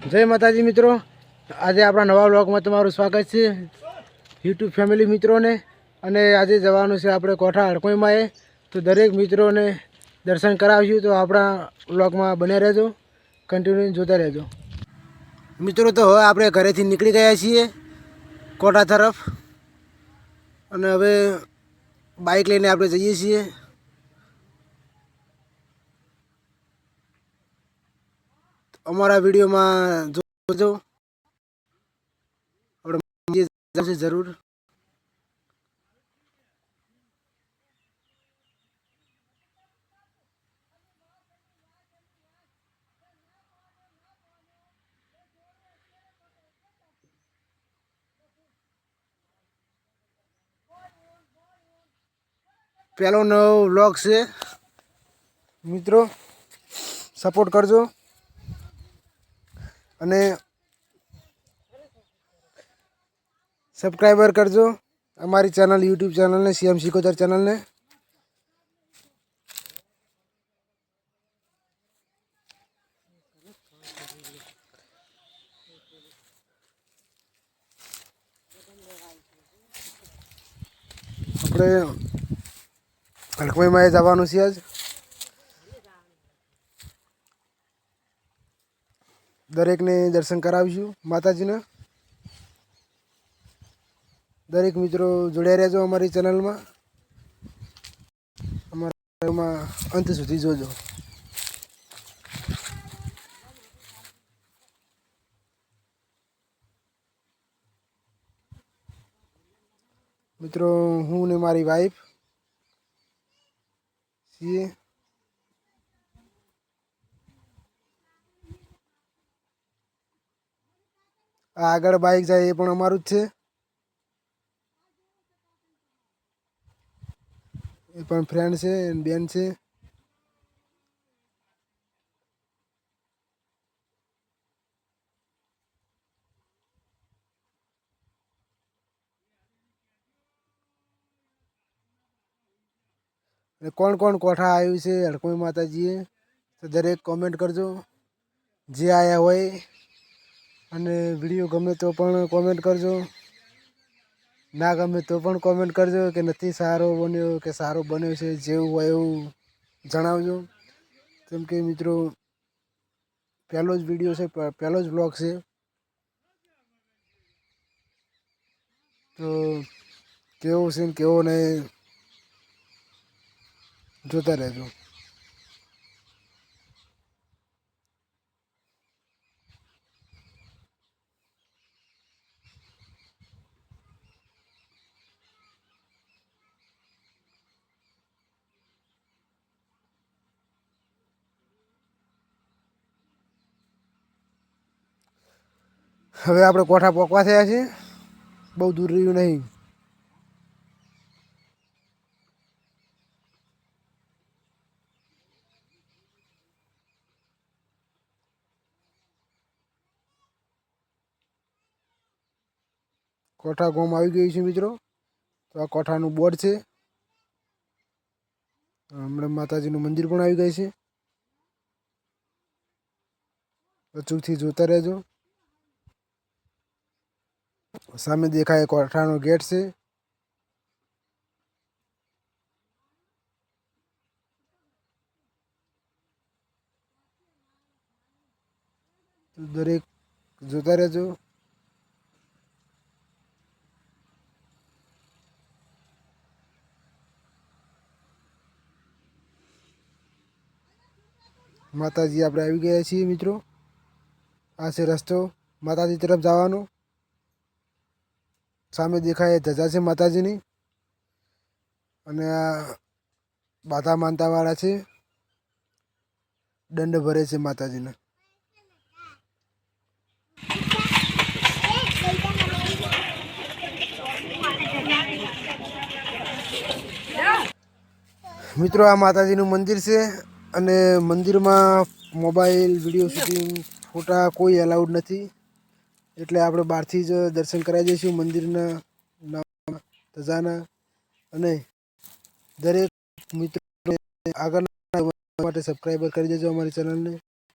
જય માતાજી મિત્રો, આજે આપણા નવા વ્લોગમાં તમારું સ્વાગત છે યુટ્યુબ ફેમિલી મિત્રોને. અને આજે જવાનું છે આપણે કોઠા હડકોઈમાં. તો દરેક મિત્રોને દર્શન કરાવીશું, તો આપણા વ્લોગમાં બન્યા રહેજો, કન્ટિન્યુ જોતા રહેજો મિત્રો. તો હવે આપણે ઘરેથી નીકળી ગયા છીએ કોઠા તરફ, અને હવે બાઇક લઈને આપણે જઈએ છીએ. અમારા વિડીયોમાં જોજો, આપણે જરૂર. પહેલો નવો વ્લોગ છે મિત્રો, સપોર્ટ કરજો. અને સબસ્ક્રાઈબર કરજો અમારી ચેનલ, યુટ્યુબ ચેનલને, સીએમ સિકોતર ચેનલને. આપણે હડકોઈમાં જવાનું છે આજ. દરેકને દર્શન કરાવીશું માતાજીના. દરેક મિત્રો જોડાઈ રહેજો અમારી ચેનલમાં, અમારામાં અંત સુધી જોજો. મિત્રો હું ને મારી વાઈફ છીએ. આ આગળ બાઇક જાય એ પણ અમારું જ છે, એ પણ ફ્રેન્ડ છે, બેન છે. અને કોણ કોણ કોઠા આવ્યું છે હડકોઈ માતાજીએ, તો દરેક કોમેન્ટ કરજો જે આવ્યા હોય. અને વિડીયો ગમે તો પણ કોમેન્ટ કરજો, ના ગમે તો પણ કોમેન્ટ કરજો કે નથી સારો બન્યો કે સારો બન્યો છે. જેવું હોય એવું જણાવજો. કેમ કે મિત્રો પહેલો જ વિડીયો છે, પહેલો જ વ્લોગ છે, તો કેવો છે ને કેવો નહીં જોતા રહેજો. હવે આપણે કોઠા પોકવા થયા છે, બહુ દૂર રહ્યું નહીં. કોઠા ગામ આવી ગયું છે મિત્રો. તો આ કોઠાનું બોર્ડ છે. હમણાં માતાજીનું મંદિર પણ આવી ગયું છે. અચૂકથી જોતા રહેજો. સામે દેખાય કોઠાનો ગેટ છે. દરેક જોતા રહેજો. માતાજી આપણે આવી ગયા છીએ મિત્રો. આ છે રસ્તો માતાજી તરફ જવાનો. સામે દેખાય ધજા છે માતાજીની, અને આ બાધા માનતાવાળા છે, દંડ ભરે છે માતાજીને. મિત્રો આ માતાજીનું મંદિર છે, અને મંદિરમાં મોબાઈલ, વિડીયો શૂટિંગ, ફોટા કોઈ અલાઉડ નથી. એટલે આપણે બહારથી જ દર્શન કરાવી દઈશું મંદિરના ધજાના. અને દરેક મિત્રો આગળ માટે સબસ્ક્રાઈબર કરી દેજો અમારી ચેનલને.